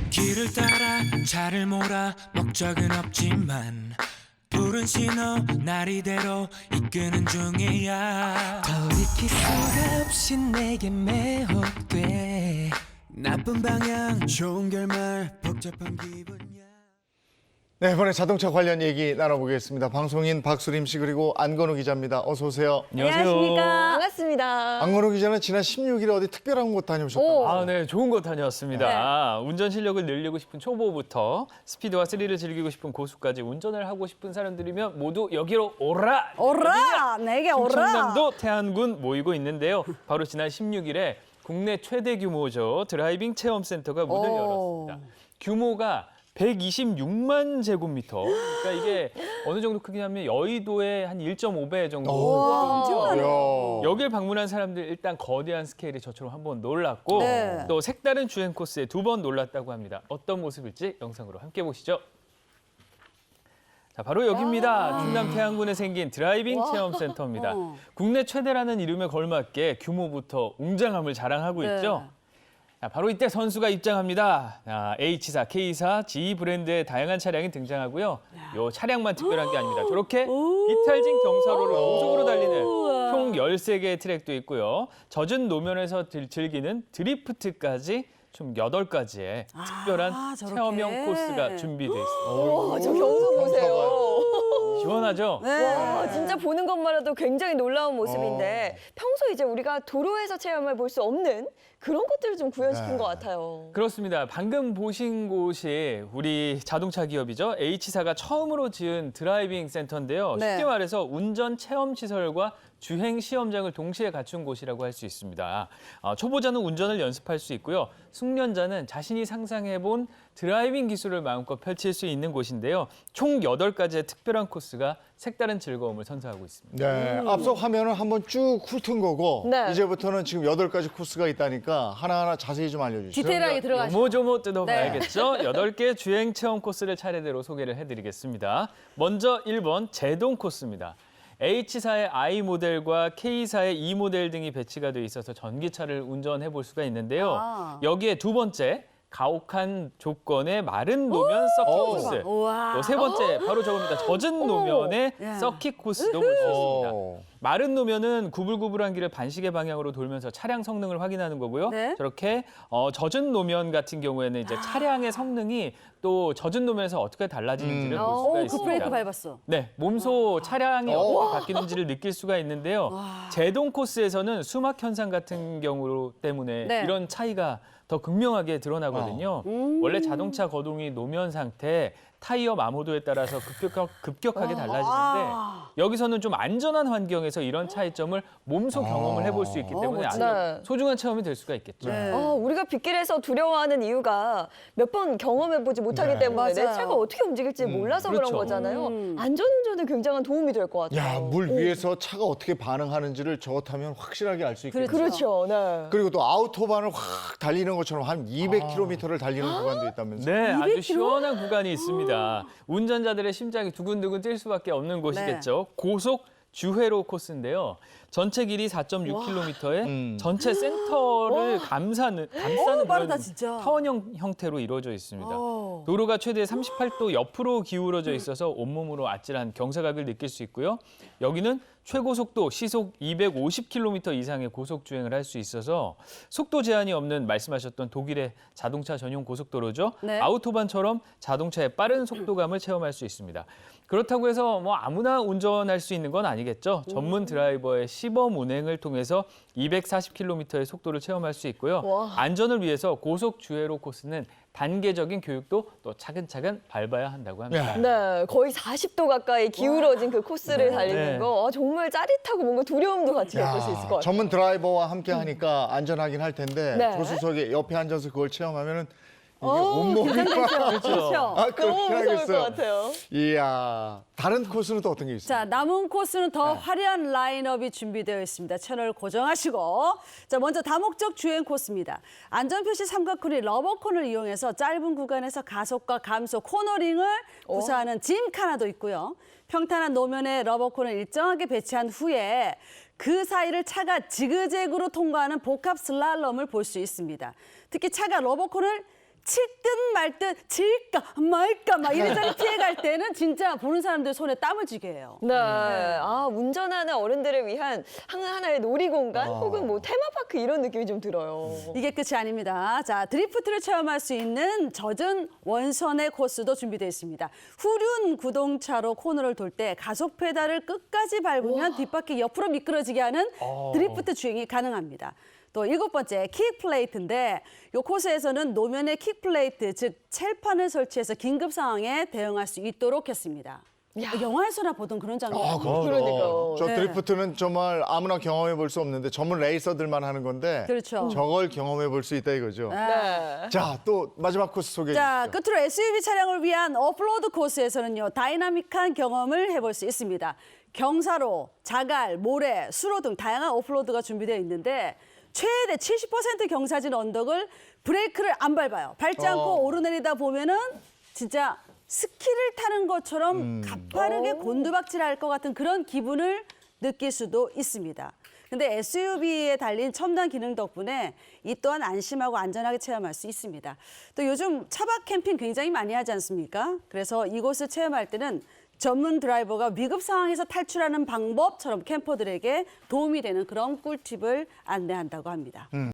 길을 따라 차를 몰아 목적은 없지만 푸른 신호 날 이대로 이끄는 중이야. 돌이킬 수가 없이 내게 매혹돼. 나쁜 방향 좋은 결말 복잡한 기분이야. 네, 이번에 자동차 관련 얘기 나눠보겠습니다. 방송인 박수림 씨 그리고 안건우 기자입니다. 어서 오세요. 안녕하십니까. 반갑습니다. 안건우 기자는 지난 16일에 어디 특별한 곳 다녀오셨다고. 아, 네, 좋은 곳 다녀왔습니다. 운전 실력을 늘리고 싶은 초보부터 스피드와 스릴을 즐기고 싶은 고수까지 운전을 하고 싶은 사람들이면 모두 여기로 오라! 오라! 내게 오라! 충청남도 태안군 모이고 있는데요. 바로 지난 16일에 국내 최대 규모죠. 드라이빙 체험센터가 문을 열었습니다. 규모가 126만 제곱미터. 그러니까 이게 어느 정도 크기냐면 여의도의 한 1.5배 정도. 여길 방문한 사람들 일단 거대한 스케일이 저처럼 한번 놀랐고 네. 또 색다른 주행 코스에 2번 놀랐다고 합니다. 어떤 모습일지 영상으로 함께 보시죠. 자, 바로 여기입니다. 충남 태안군에 생긴 드라이빙 체험센터입니다. 국내 최대라는 이름에 걸맞게 규모부터 웅장함을 자랑하고 있죠. 자, 바로 이때 선수가 입장합니다. H사, K사, G 브랜드의 다양한 차량이 등장하고요. 요 차량만 특별한 게 아닙니다. 저렇게 이탈진 경사로를 고속으로 달리는 총 13개의 트랙도 있고요. 젖은 노면에서 즐기는 드리프트까지 총 8가지의 특별한 체험형 코스가 준비돼 있습니다. 저 경사 보세요. 시원하죠? 와, 진짜 보는 것만으로도 굉장히 놀라운 모습인데 평소 이제 우리가 도로에서 체험해 볼 수 없는 그런 것들을 좀 구현시킨 것 같아요. 그렇습니다. 방금 보신 곳이 우리 자동차 기업이죠. H사가 처음으로 지은 드라이빙 센터인데요. 네. 쉽게 말해서 운전 체험 시설과 주행 시험장을 동시에 갖춘 곳이라고 할 수 있습니다. 초보자는 운전을 연습할 수 있고요. 숙련자는 자신이 상상해본 드라이빙 기술을 마음껏 펼칠 수 있는 곳인데요. 총 8가지의 특별한 코스가 색다른 즐거움을 선사하고 있습니다. 네, 앞서 화면을 한번 쭉 훑은 거고 네. 이제부터는 지금 8가지 코스가 있다니까 하나하나 자세히 좀 알려주시죠. 디테일하게 들어가시죠. 조모조모 뜯어봐야겠죠. 8개 주행 체험 코스를 차례대로 소개를 해드리겠습니다. 먼저 1번 제동 코스입니다. H사의 I 모델과 K사의 E 모델 등이 배치가 돼 있어서 전기차를 운전해 볼 수가 있는데요. 여기에 두 번째, 가혹한 조건의 마른 노면 서킷 코스. 또 세 번째, 바로 저겁니다. 젖은 노면의 서킷 코스도 볼 수 있습니다. 마른 노면은 구불구불한 길을 반시계 방향으로 돌면서 차량 성능을 확인하는 거고요. 네. 저렇게 젖은 노면 같은 경우에는 이제 차량의 성능이 또 젖은 노면에서 어떻게 달라지는지를 볼 수가 있습니다. 브레이크 밟았어. 네, 몸소 차량이 어떻게 바뀌는지를 느낄 수가 있는데요. 제동 코스에서는 수막 현상 같은 경우 때문에 네. 이런 차이가 더 극명하게 드러나거든요. 원래 자동차 거동이 노면 상태, 타이어 마모도에 따라서 급격하게 달라지는데 여기서는 좀 안전한 환경에서 이런 차이점을 몸소 경험을 해볼 수 있기 때문에 아주 멋지다. 소중한 체험이 될 수가 있겠죠. 우리가 빗길에서 두려워하는 이유가 몇 번 경험해보지 못하기 때문에 내 차가 어떻게 움직일지 몰라서 그런 그렇죠. 거잖아요. 안전운전에 굉장한 도움이 될 것 같아요. 야, 물 위에서 차가 어떻게 반응하는지를 저거 타면 확실하게 알 수 있겠네요. 그렇죠. 네. 그리고 또 아우토반을 확 달리는 것처럼 한 200km를 달리는 구간도 있다면서요. 네, 아주 시원한 구간이 있습니다. 운전자들의 심장이 두근두근 뛸 수밖에 없는 곳이겠죠. 고속 주회로 코스인데요. 전체 길이 4.6km에 전체 센터를 감싸는 빠르다, 진짜. 타원형 형태로 이루어져 있습니다. 도로가 최대 38도 옆으로 기울어져 있어서 온몸으로 아찔한 경사각을 느낄 수 있고요. 여기는 최고 속도 시속 250km 이상의 고속 주행을 할 수 있어서 속도 제한이 없는 말씀하셨던 독일의 자동차 전용 고속도로죠. 네. 아우토반처럼 자동차의 빠른 속도감을 체험할 수 있습니다. 그렇다고 해서 뭐 아무나 운전할 수 있는 건 아니겠죠. 전문 드라이버의 시범 운행을 통해서 240km의 속도를 체험할 수 있고요. 안전을 위해서 고속 주회로 코스는 단계적인 교육도 또 차근차근 밟아야 한다고 합니다. 네, 거의 40도 가까이 기울어진 그 코스를 달리는 거 정말 짜릿하고 뭔가 두려움도 같이 겪을 수 있을 것 같아요. 전문 드라이버와 함께 하니까 안전하긴 할 텐데 네. 조수석에 옆에 앉아서 그걸 체험하면은 온몸이 그렇죠. 아, 그렇게 너무 무서울 것 하겠어요. 같아요. 이야, 다른 코스는 또 어떤 게 있어요? 자, 남은 코스는 더 화려한 라인업이 준비되어 있습니다. 채널 고정하시고. 자, 먼저 다목적 주행 코스입니다. 안전표시 삼각코너 러버콘을 이용해서 짧은 구간에서 가속과 감속, 코너링을 구사하는 짐카나도 있고요. 평탄한 노면에 러버콘을 일정하게 배치한 후에 그 사이를 차가 지그재그로 통과하는 복합 슬랄럼을 볼 수 있습니다. 특히 차가 러버콘을 칠 듯 말 듯, 칠까 말까 막 이리저리 피해갈 때는 진짜 보는 사람들 손에 땀을 쥐게 해요. 네. 아, 운전하는 어른들을 위한 하나의 놀이공간 혹은 뭐 테마파크 이런 느낌이 좀 들어요. 이게 끝이 아닙니다. 자, 드리프트를 체험할 수 있는 젖은 원선의 코스도 준비되어 있습니다. 후륜 구동차로 코너를 돌 때 가속 페달을 끝까지 밟으면 뒷바퀴 옆으로 미끄러지게 하는 드리프트 주행이 가능합니다. 또 7번째 킥플레이트인데 이 코스에서는 노면에 킥플레이트, 즉 첼판을 설치해서 긴급 상황에 대응할 수 있도록 했습니다. 영화에서나 보던 그런 장면. 그러니까요. 저 네. 드리프트는 정말 아무나 경험해 볼 수 없는데 전문 레이서들만 하는 건데 그렇죠. 저걸 경험해 볼 수 있다 이거죠. 네. 자, 또 마지막 코스 소개해 자, 주시죠. 끝으로 SUV 차량을 위한 오프로드 코스에서는요, 다이나믹한 경험을 해볼 수 있습니다. 경사로, 자갈, 모래, 수로 등 다양한 오프로드가 준비되어 있는데 최대 70% 경사진 언덕을 브레이크를 안 밟아요. 밟지 않고 오르내리다 보면은 진짜 스키를 타는 것처럼 가파르게 곤두박질할 것 같은 그런 기분을 느낄 수도 있습니다. 근데 SUV에 달린 첨단 기능 덕분에 이 또한 안심하고 안전하게 체험할 수 있습니다. 또 요즘 차박 캠핑 굉장히 많이 하지 않습니까? 그래서 이곳을 체험할 때는 전문 드라이버가 위급 상황에서 탈출하는 방법처럼 캠퍼들에게 도움이 되는 그런 꿀팁을 안내한다고 합니다.